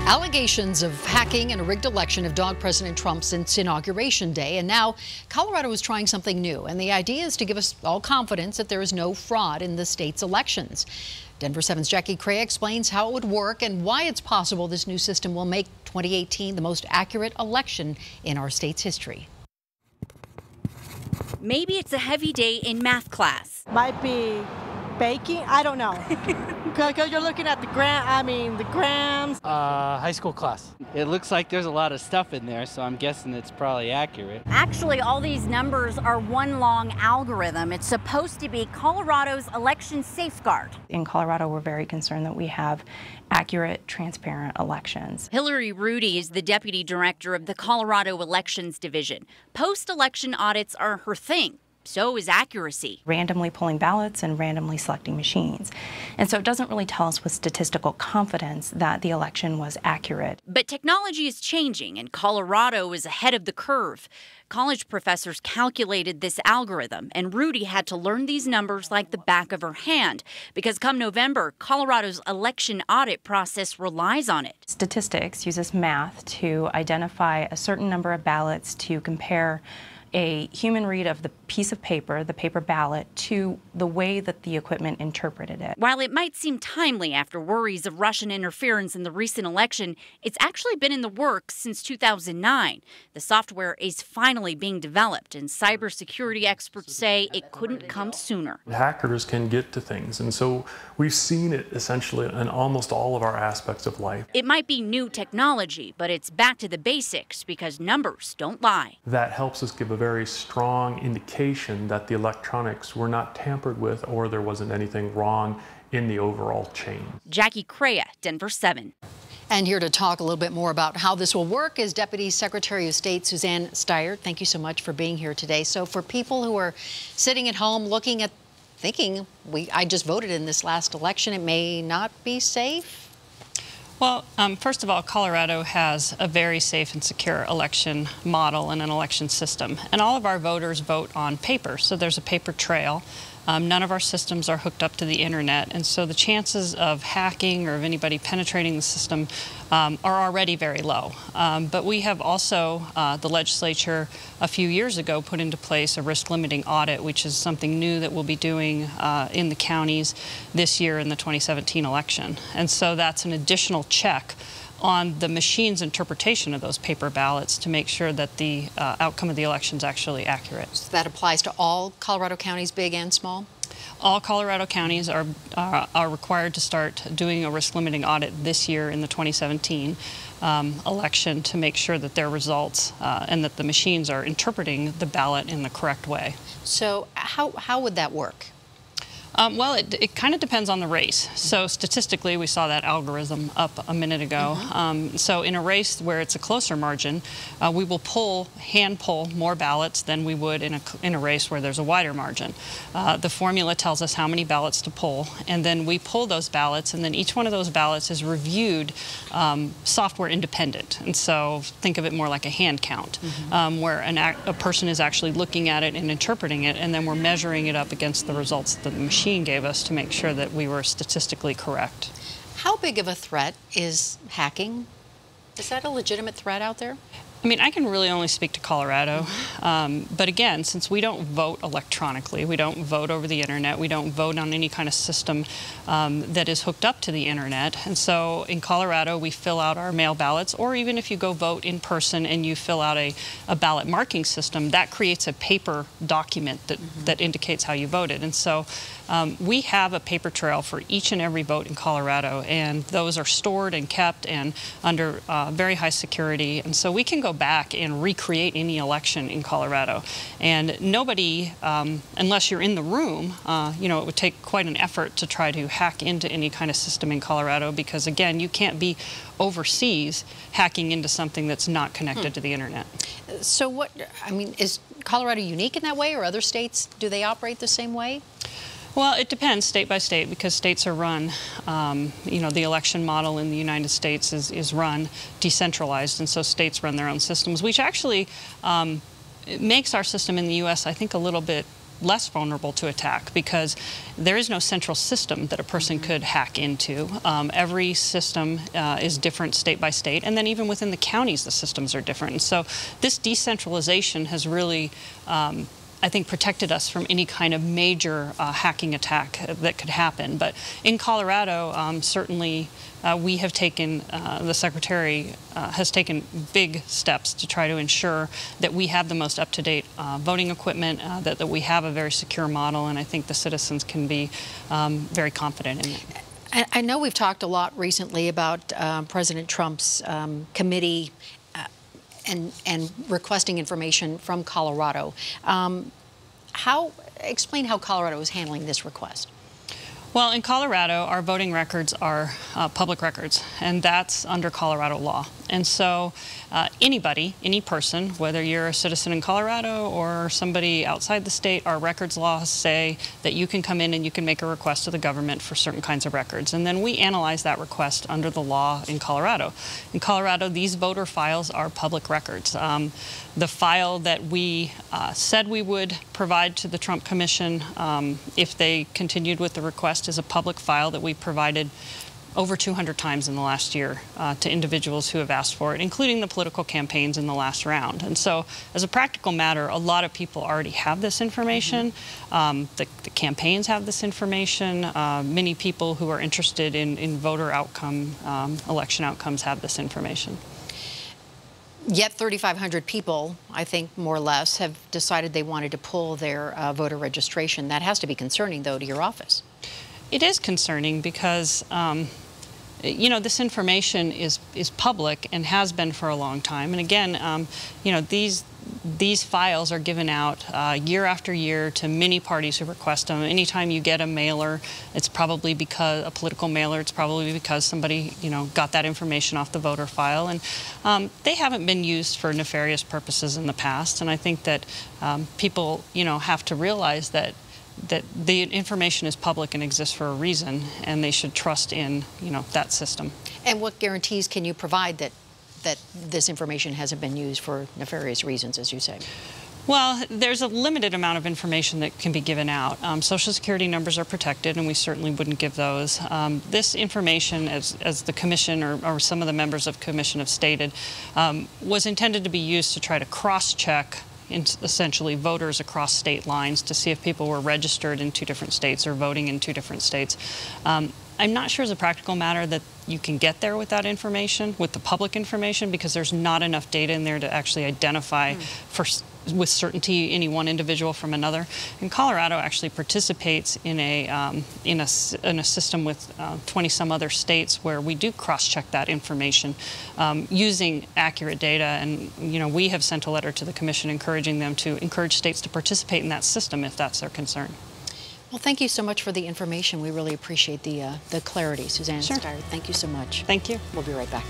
Allegations of hacking in a rigged election have dogged President Trump since Inauguration Day, and now Colorado is trying something new. And the idea is to give us all confidence that there is no fraud in the state's elections. Denver 7's Jackie Crea explains how it would work and why it's possible this new system will make 2018 the most accurate election in our state's history. Maybe it's a heavy day in math class. Might be baking, I don't know. Because you're looking at the grams. High school class. It looks like there's a lot of stuff in there, so I'm guessing it's probably accurate. Actually, all these numbers are one long algorithm. It's supposed to be Colorado's election safeguard. In Colorado, we're very concerned that we have accurate, transparent elections. Hillary Rudy is the deputy director of the Colorado Elections Division. Post-election audits are her thing. So is accuracy. Randomly pulling ballots and randomly selecting machines. And so it doesn't really tell us with statistical confidence that the election was accurate. But technology is changing, and Colorado is ahead of the curve. College professors calculated this algorithm, and Rudy had to learn these numbers like the back of her hand, because come November, Colorado's election audit process relies on it. Statistics uses math to identify a certain number of ballots to compare a human read of the piece of paper, the paper ballot, to the way that the equipment interpreted it. While it might seem timely after worries of Russian interference in the recent election, it's actually been in the works since 2009. The software is finally being developed, and cybersecurity experts say it couldn't come sooner. Hackers can get to things, and so we've seen it essentially in almost all of our aspects of life. It might be new technology, but it's back to the basics because numbers don't lie. That helps us give a very strong indication that the electronics were not tampered with or there wasn't anything wrong in the overall chain. Jackie Crea, Denver 7. And here to talk a little bit more about how this will work is Deputy Secretary of State Suzanne Steyer. Thank you so much for being here today. So for people who are sitting at home looking at, thinking, I just voted in this last election, it may not be safe? Well, first of all, Colorado has a very safe and secure election model and an election system. And all of our voters vote on paper, so there's a paper trail. None of our systems are hooked up to the internet, and so the chances of hacking or of anybody penetrating the system are already very low. But we have also, the legislature a few years ago put into place a risk limiting audit, which is something new that we'll be doing in the counties this year in the 2017 election. And so that's an additional check on the machine's interpretation of those paper ballots to make sure that the outcome of the election is actually accurate. So that applies to all Colorado counties, big and small? All Colorado counties are required to start doing a risk limiting audit this year in the 2017 election to make sure that their results and that the machines are interpreting the ballot in the correct way. So how would that work? Well, it kind of depends on the race. So statistically, we saw that algorithm up a minute ago. So in a race where it's a closer margin, we will hand pull more ballots than we would in a race where there's a wider margin. The formula tells us how many ballots to pull, and then we pull those ballots, and then each one of those ballots is reviewed software independent. And so think of it more like a hand count, where a person is actually looking at it and interpreting it, and then we're measuring it up against the results that the machine gave us to make sure that we were statistically correct. How big of a threat is hacking? Is that a legitimate threat out there? I mean, I can really only speak to Colorado, but again, since we don't vote electronically, we don't vote over the internet, we don't vote on any kind of system that is hooked up to the internet, and so in Colorado we fill out our mail ballots, or even if you go vote in person and you fill out a ballot marking system, that creates a paper document that indicates how you voted. And so we have a paper trail for each and every vote in Colorado, and those are stored and kept and under very high security, and so we can go back and recreate any election in Colorado. And nobody, unless you're in the room, you know, it would take quite an effort to try to hack into any kind of system in Colorado, because again, you can't be overseas hacking into something that's not connected to the internet. So what, I mean, is Colorado unique in that way, or other states, do they operate the same way? Well, it depends state by state, because states are run, you know, the election model in the United States is run decentralized, and so states run their own systems, which actually makes our system in the U.S., I think, a little bit less vulnerable to attack because there is no central system that a person could hack into. Every system is different state by state, and then even within the counties the systems are different. And so this decentralization has really I think protected us from any kind of major hacking attack that could happen. But in Colorado, certainly we have taken, the Secretary has taken big steps to try to ensure that we have the most up-to-date voting equipment, that we have a very secure model, and I think the citizens can be very confident in it. I know we've talked a lot recently about President Trump's committee and requesting information from Colorado. Explain how Colorado is handling this request. Well, in Colorado, our voting records are public records, and that's under Colorado law. And so anybody, any person, whether you're a citizen in Colorado or somebody outside the state, our records laws say that you can come in and you can make a request to the government for certain kinds of records. And then we analyze that request under the law in Colorado. In Colorado, these voter files are public records. The file that we said we would provide to the Trump Commission, if they continued with the request, is a public file that we provided over 200 times in the last year to individuals who have asked for it, including the political campaigns in the last round. And so, as a practical matter, a lot of people already have this information. The campaigns have this information. Many people who are interested in voter outcome, election outcomes have this information. Yet 3,500 people, I think more or less, have decided they wanted to pull their voter registration. That has to be concerning, though, to your office. It is concerning because you know, this information is public and has been for a long time. And again, you know, these files are given out year after year to many parties who request them. Anytime you get a mailer, it's probably because a political mailer. It's probably because somebody, you know, got that information off the voter file, and they haven't been used for nefarious purposes in the past. And I think that people, you know, have to realize that the information is public and exists for a reason, and they should trust in, you know, that system. And what guarantees can you provide that this information hasn't been used for nefarious reasons, as you say? Well, there's a limited amount of information that can be given out. Social Security numbers are protected, and we certainly wouldn't give those. This information, as the Commission or some of the members of the Commission have stated, was intended to be used to try to cross-check essentially voters across state lines to see if people were registered in 2 different states or voting in 2 different states. I'm not sure as a practical matter that you can get there with that information, with the public information, because there's not enough data in there to actually identify with certainty any one individual from another. And Colorado actually participates in a system with 20-some other states where we do cross-check that information using accurate data. And you know, we have sent a letter to the Commission encouraging them to encourage states to participate in that system if that's their concern. Well, thank you so much for the information. We really appreciate the clarity. Suzanne Sure. Steyer, thank you so much. Thank you. We'll be right back.